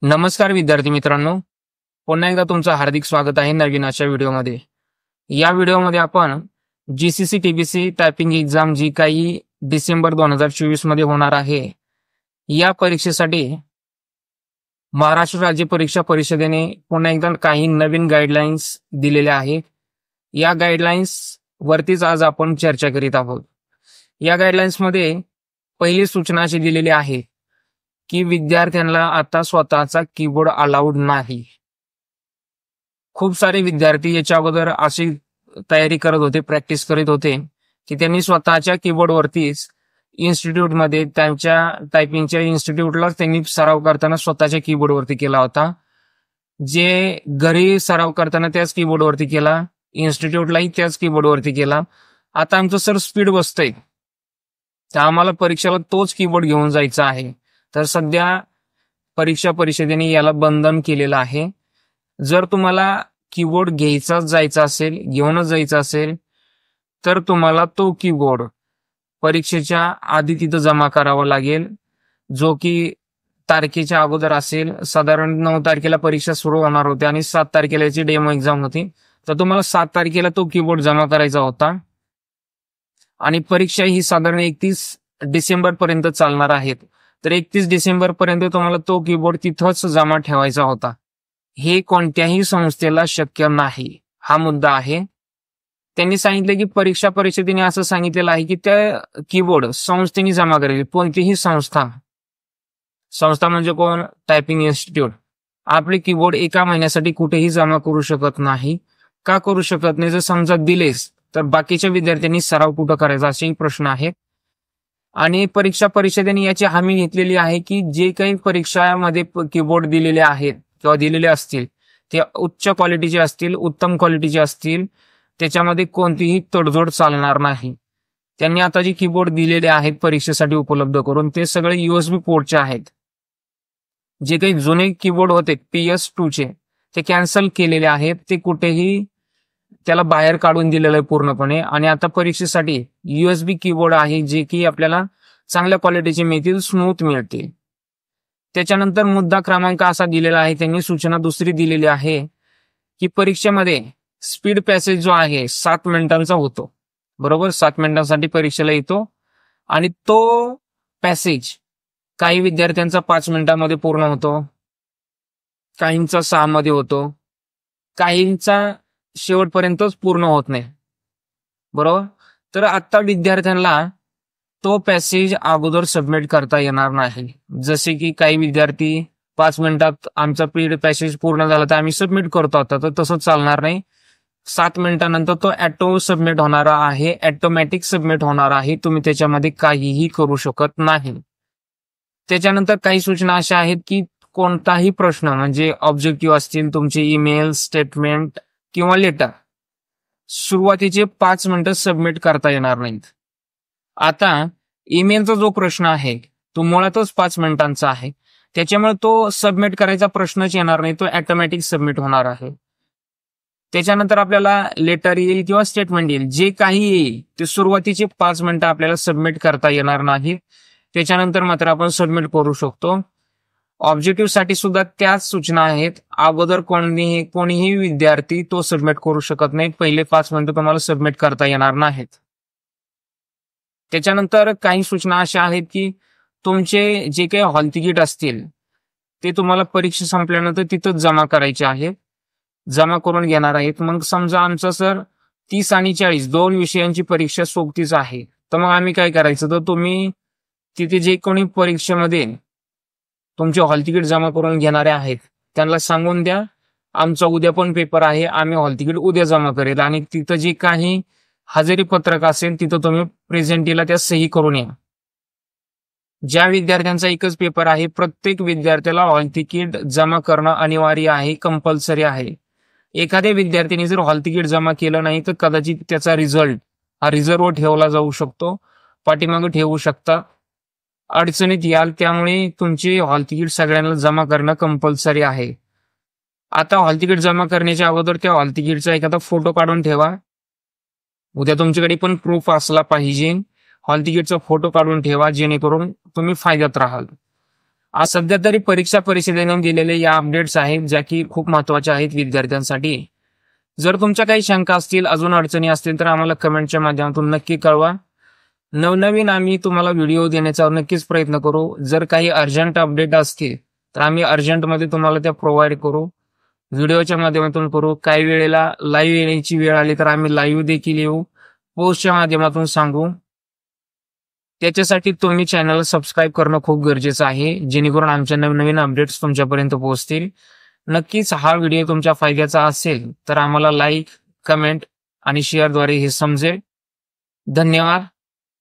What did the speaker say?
नमस्कार विद्यार्थी मित्रांनो, पुन्हा एकदा तुमचं हार्दिक स्वागत आहे नवीन अशा व्हिडिओमध्ये. या व्हिडिओमध्ये आपण जीसीसी टीबीसी टायपिंग एक्झाम जी काही डिसेंबर 2024 मध्ये होणार आहे, या परीक्षेसाठी महाराष्ट्र राज्य परीक्षा परिषदेने पुन्हा एकदा काही नवीन गाईडलाईन्स दिलेल्या आहेत. या गाईडलाईन्स वरतीच आज आपण चर्चा करीत आहोत. या गाईडलाईन्स मध्ये पहिली सूचना अशी दिलेली आहे की विद्यार्थ्यांना आता स्वतःचा कीबोर्ड अलाउड नाही. खूप सारे विद्यार्थी याच्या अगोदर अशी तयारी करत होते, प्रॅक्टिस करीत होते की त्यांनी स्वतःच्या कीबोर्डवरतीच इन्स्टिट्यूटमध्ये त्यांच्या टायपिंगच्या इन्स्टिट्यूटला त्यांनी सराव करताना स्वतःच्या कीबोर्डवरती केला होता. जे घरी सराव करताना त्याच कीबोर्डवरती केला, इन्स्टिट्यूटलाही त्याच कीबोर्डवरती केला. आता आमचं सर स्पीड बसतंय, तर आम्हाला परीक्षेला तोच कीबोर्ड घेऊन जायचा आहे. तर सध्या परीक्षा परिषदेने याला बंधन केलेलं आहे. जर तुम्हाला कीबोर्ड घेऊनच जायचा असेल तर तुम्हाला तो कीबोर्ड परीक्षेच्या आधी तिथं जमा करावा लागेल, जो की तारखेच्या अगोदर असेल. साधारण 9 तारखेला परीक्षा सुरू होणार होती आणि 7 तारखेला याची डेमो एक्झाम होती. तर तुम्हाला 7 तारखेला तो कीबोर्ड जमा करायचा होता आणि परीक्षा ही साधारण 31 डिसेंबर पर्यंत चालणार आहेत. तर 31 डिसेंबर पर्यंत तुम्हाला तो कीबोर्ड तिथंच जमा ठेवायचा होता. हे कोणत्याही संस्थेला शक्य नाही, हा मुद्दा आहे. त्यांनी सांगितलं की परीक्षा परिषदेने असं सांगितलेलं आहे की त्या कीबोर्ड संस्थेने जमा करायचे. कोणतीही संस्था म्हणजे कोण? टायपिंग इन्स्टिट्यूट आपले कीबोर्ड एका महिन्यासाठी कुठेही जमा करू शकत नाही. का करू शकत नाही? जर समजा दिलेस तर बाकीच्या विद्यार्थ्यांनी सराव कुठं करायचा, असे प्रश्न आहेत. आणि परीक्षा परिषदेने याची हमी घेतलेली आहे की जे काही परीक्षामध्ये कीबोर्ड दिलेले आहेत किंवा दिलेले असतील ते उच्च क्वालिटीचे असतील, उत्तम क्वालिटीचे असतील, त्याच्यामध्ये कोणतीही तडजोड चालणार नाही. त्यांनी आता जे कीबोर्ड दिलेले आहेत परीक्षेसाठी उपलब्ध करून ते सगळे USB पोर्टचे आहेत. जे काही जुने कीबोर्ड होते PS2 ते कॅन्सल केलेले आहेत. ते कुठेही त्याला बाहेर काढून दिलेलं आहे पूर्णपणे. आणि आता परीक्षेसाठी USB कीबोर्ड आहे जे की आपल्याला चांगल्या क्वालिटीचे मिळतील, स्मूथ मिळतील. त्याच्यानंतर मुद्दा क्रमांक असा दिलेला आहे, त्यांनी सूचना दुसरी दिलेली आहे की परीक्षेमध्ये स्पीड पॅसेज जो आहे 7 मिनिटांचा होतो, बरोबर. 7 मिनिटांसाठी परीक्षेला येतो आणि तो पॅसेज काही विद्यार्थ्यांचा 5 मिनिटांमध्ये पूर्ण होतो, काहींचा 6 मध्ये होतो, काहींचा शेवटपर्यंतच पूर्ण होत नाही, बरोबर. तर आता विद्यार्थ्यांना तो पॅसेज अगोदर सबमिट करता येणार नाही. जसे की काही विद्यार्थी 5 मिनिटात आमचा पॅसेज पूर्ण झाला तर आम्ही सबमिट करतो, आता तर तसं चालणार नाही. 7 मिनिटांनंतर तो ऑटोमॅटिक सबमिट होणार आहे. तुम्ही त्याच्यामध्ये काहीही करू शकत नाही. त्याच्यानंतर काही सूचना अशा आहेत की कोणताही प्रश्न म्हणजे ऑब्जेक्टिव्ह असतील, तुमचे ईमेल, स्टेटमेंट किंवा लेटर सुरुवातीचे 5 मिनिटं सबमिट करता येणार नाहीत. आता ईमेलचा जो प्रश्न आहे तो मुळातच 5 मिनिटांचा आहे, त्याच्यामुळे तो सबमिट करायचा प्रश्नच येणार नाही, तो ऑटोमॅटिक सबमिट होणार आहे. त्याच्यानंतर आपल्याला लेटर येईल किंवा स्टेटमेंट येईल, जे काही येईल ते सुरुवातीचे 5 मिनिटं आपल्याला सबमिट करता येणार नाही. त्याच्यानंतर मात्र आपण सबमिट करू शकतो. ऑब्जेक्टिव्ह साठी सुद्धा त्याच सूचना आहेत. अगोदर कोणीही विद्यार्थी तो सबमिट करू शकत नाही. पहिले 5 मिनिटं तुम्हाला सबमिट करता येणार नाहीत. त्याच्यानंतर काही सूचना अशा आहेत की तुमचे जे काही हॉल तिकीट असतील ते तुम्हाला परीक्षा संपल्यानंतर तिथंच जमा करायचे आहेत, जमा करून घेणार आहेत. मग समजा आमचं सर 30 आणि 40 2 विषयांची परीक्षा सोबतीच आहे, तर मग आम्ही काय करायचं? तर तुम्ही तिथे जे कोणी परीक्षेमध्ये तुमचे हॉल तिकीट जमा करून घेणारे आहेत त्यांना सांगून द्या, आमचा उद्या पण पेपर आहे, आम्ही हॉल तिकीट उद्या जमा करेल. आणि तिथं जे काही हजेरी पत्रक असेल तिथं तुम्ही प्रेझेंटीला त्या सही करून या. ज्या विद्यार्थ्यांचा एकच पेपर आहे प्रत्येक विद्यार्थ्याला हॉल तिकीट जमा करणं अनिवार्य आहे, कंपल्सरी आहे. एखाद्या विद्यार्थ्यांनी जर हॉल तिकीट जमा केलं नाही तर कदाचित त्याचा रिझल्ट हा रिझर्व्हवर ठेवला जाऊ शकतो, पाठीमागे ठेवू शकता, अडचणीत याल. त्यामुळे तुमचे हॉल तिकीट सगळ्यांना जमा करणं कंपल्सरी आहे. आता हॉल तिकीट जमा करण्याच्या अगोदर त्या हॉल तिकीटचा एखादा फोटो काढून ठेवा. उद्या तुमच्याकडे पण प्रूफ असला पाहिजे. हॉल तिकीटचा फोटो काढून ठेवा जेणेकरून तुम्ही फायद्यात राहाल. आज सध्या तरी परीक्षा परिषदेने दिलेले या अपडेट्स आहेत ज्या की खूप महत्वाच्या आहेत विद्यार्थ्यांसाठी. जर तुमच्या काही शंका असतील, अजून अडचणी असतील तर आम्हाला कमेंटच्या माध्यमातून नक्की कळवा. नवनवीन आम्ही तुम्हाला व्हिडिओ देण्याचा नक्कीच प्रयत्न करू. जर काही अर्जंट अपडेट असतील तर आम्ही अर्जंटमध्ये तुम्हाला त्या प्रोव्हाइड करू, व्हिडिओच्या माध्यमातून करू. काही वेळेला लाईव्ह येण्याची वेळ आली तर आम्ही लाईव्ह देखील येऊ, पोस्टच्या माध्यमातून सांगू. त्याच्यासाठी तुम्ही चॅनल सबस्क्राईब करणं खूप गरजेचं आहे, जेणेकरून आमच्या नवनवीन अपडेट्स तुमच्यापर्यंत पोहोचतील. नक्कीच हा व्हिडिओ तुमच्या फायद्याचा असेल तर आम्हाला लाईक, कमेंट आणि शेअरद्वारे हे समजेल. धन्यवाद.